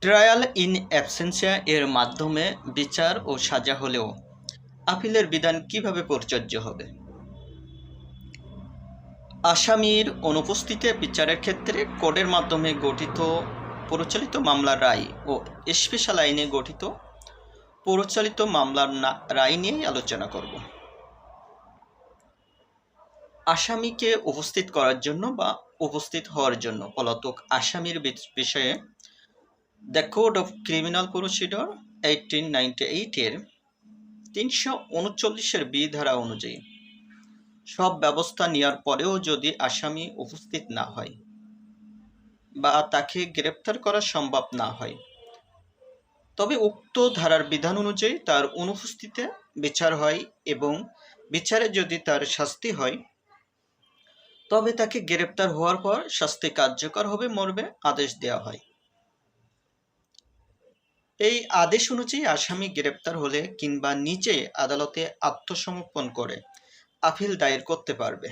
Trial in absentia এর মাধ্যমে বিচার ও সাজা হলেও আপিলের বিধান কিভাবে প্রযোজ্য হবে? আসামির অনুপস্থিতিতে বিচারের ক্ষেত্রে কোর্টের মাধ্যমে গঠিত পরিচালিত মামলার রায় ও স্পেশাল আইনে গঠিত পরিচালিত মামলার রায় নিয়েই আলোচনা করব। আসামিকে উপস্থিত করার জন্য বা উপস্থিত হওয়ার জন্য পলাতক আসামির বিষয়ে the code of criminal procedure 1898 এর 339 বি ধারা অনুযায়ী সব ব্যবস্থা নেওয়ার পরেও যদি আসামি উপস্থিত না হয় বা তাকে গ্রেপ্তার করা সম্ভব না হয়, তবে উক্ত ধারার বিধান অনুযায়ী তার অনুপস্থিতিতে বিচার হয় এবং বিচারে যদি তার শাস্তি হয়, তবে তাকে গ্রেপ্তার হওয়ার পর শাস্তি কার্যকর হবে মর্মে আদেশ দেওয়া হয়। এই আদেশ অনুযায়ী আসামি গ্রেপ্তার হলে কিংবা নিজে আদালতে আত্মসমর্পণ করে আপিল দায়ের করতে পারবে।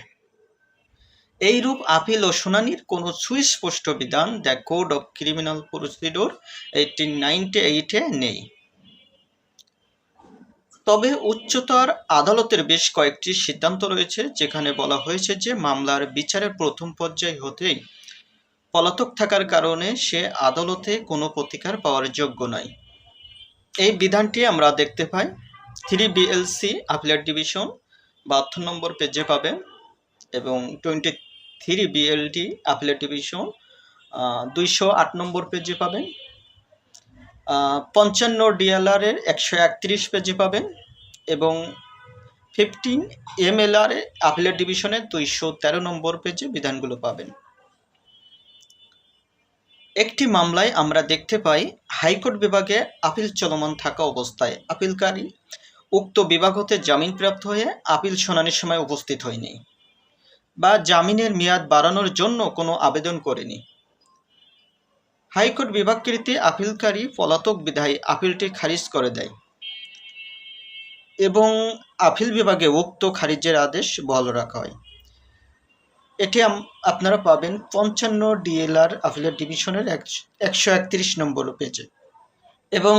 এইরূপ আপিল ও শুনানির কোনো সুস্পষ্ট বিধান the code of criminal procedure 1898 নেই। তবে উচ্চতর আদালতের বেশ কয়েকটি সিদ্ধান্ত রয়েছে যেখানে বলা হয়েছে যে মামলার বিচারের প্রথম পর্যায় হতেই পলাতক থাকার কারণে সে আদালতে কোনো প্রতিকার পাওয়ার যোগ্য নয়। এই বিধানটি আমরা দেখতে পাই 3 BLC আপিলেট ডিভিশন 72 নম্বর পেজে পাবেন এবং 23 BLD আপিলেট ডিভিশন 208 নম্বর পেজে পাবেন, 55 DLR এর 131 পেজে পাবেন এবং 15 MLR আপিলেট ডিভিশনের 213 নম্বর পেজে বিধানগুলো পাবেন। একটি মামলায় আমরা দেখতে পাই হাইকোর্ট বিভাগে আপিল চলমান থাকা অবস্থায় আপিলকারী উক্ত বিভাগ হতে জামিনপ্রাপ্ত হয়ে আপিল শুনানির সময় উপস্থিত হয়নি বা জামিনের মেয়াদ বাড়ানোর জন্য কোনো আবেদন করেনি। হাইকোর্ট বিভাগকৃত আপিলকারী পলাতক বিধায় আপিলটি খারিজ করে দেয় এবং আপিল বিভাগে উক্ত খারিজের আদেশ বহাল রাখা হয়। এটি আপনারা পাবেন 55 DLR আপিলেট ডিভিশনের 131 নম্বর পেজে এবং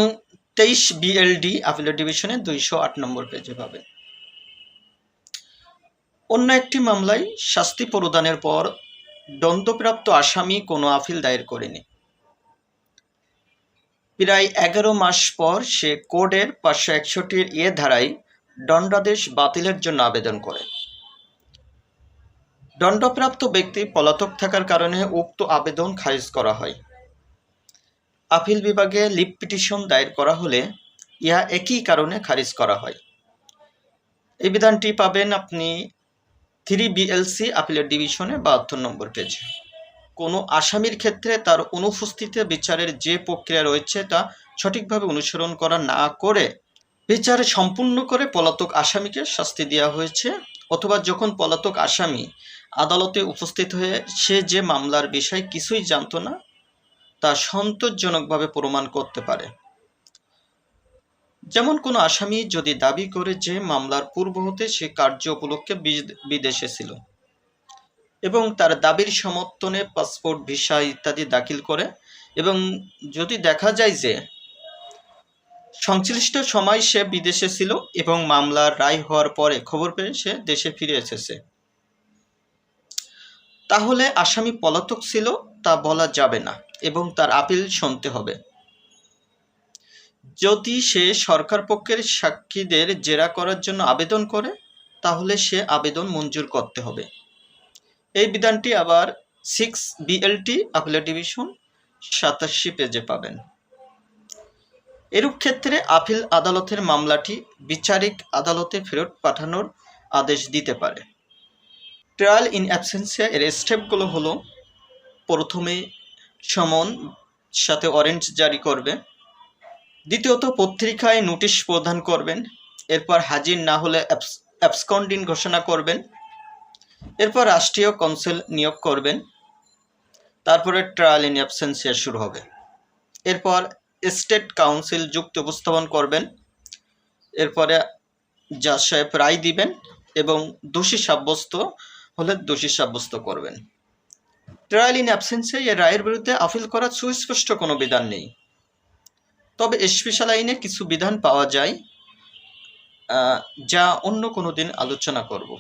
23 BLD আপিলেট ডিভিশনের 208 নম্বর পেজে পাবেন। অন্য একটি মামলায় শাস্তি প্রদানের পর দণ্ডপ্রাপ্ত আসামি কোনো আপিল দায়ের করেনি। প্রায় 11 মাস পর সে কোডের 561 ধারায় দণ্ডাদেশ বাতিলের জন্য আবেদন করে। দণ্ডপ্রাপ্ত ব্যক্তি পলাতক থাকার কারণে উক্ত আবেদন খারিজ করা হয়। আপিল বিভাগে লিভ পিটিশন দায়ের করা হলে ইহা একই কারণে খারিজ করা হয়। এই বিধানটি পাবেন আপনি 3 BLC আপিলেট ডিভিশনে 72 নম্বর পেজে। কোনো আসামির ক্ষেত্রে তার অনুপস্থিতিতে বিচারের যে প্রক্রিয়া রয়েছে তা সঠিকভাবে অনুসরণ করা না করে বিচার সম্পূর্ণ করে পলাতক আসামিকে শাস্তি দেওয়া হয়েছে, অথবা যখন পলাতক আসামি আদালতে উপস্থিত হয়ে সে যে মামলার বিষয় কিছুই জানত না তা সন্তোষজনকভাবে প্রমাণ করতে পারে। যেমন কোনো আসামি যদি দাবি করে যে মামলার পূর্ব হতে সে কার্য উপলক্ষে বিদেশে ছিল এবং তার দাবির সমর্থনে পাসপোর্ট, ভিসা ইত্যাদি দাখিল করে এবং যদি দেখা যায় যে সংশ্লিষ্ট সময় সে বিদেশে ছিল এবং মামলার রায় হওয়ার পরে খবর পেয়ে সে দেশে ফিরে এসেছে, তাহলে আসামি পলাতক ছিল তা বলা যাবে না এবং তার আপিল শুনতে হবে। যদি সে সরকার পক্ষের সাক্ষীদের জেরা করার জন্য আবেদন করে তাহলে সে আবেদন মঞ্জুর করতে হবে। এই বিধানটি আবার 6 BLT আপিলেট ডিভিশন 87 পেজে পাবেন। এরূপ ক্ষেত্রে আপিল আদালতের মামলাটি বিচারিক আদালতে ফেরত পাঠানোর আদেশ দিতে পারে। ট্রায়াল ইন অ্যাবসেন্সিয়া এর স্টেপগুলো হলো, প্রথমে সমন সাথে ওয়ারেন্ট জারি করবে, দ্বিতীয়ত পত্রিকায় নোটিশ প্রদান করবেন, এরপর হাজির না হলে অ্যাবসকন্ডিং ঘোষণা করবেন, এরপর রাষ্ট্রীয় কাউন্সিল নিয়োগ করবেন, তারপরে ট্রায়াল ইন অ্যাবসেন্সিয়া শুরু হবে। এরপর স্টেট কাউন্সিল যুক্তি উপস্থাপন করবেন, এরপরে জাজ সাহেব রায় দিবেন এবং দোষী সাব্যস্ত হলে দোষী সাব্যস্ত করবেন। ট্রায়াল ইন অ্যাবসেন্সিয়া এর রায়ের বিরুদ্ধে আপিল করার সুস্পষ্ট কোনো বিধান নেই। তবে স্পেশাল আইনে কিছু বিধান পাওয়া যায়, যা অন্য কোনো দিন আলোচনা করব।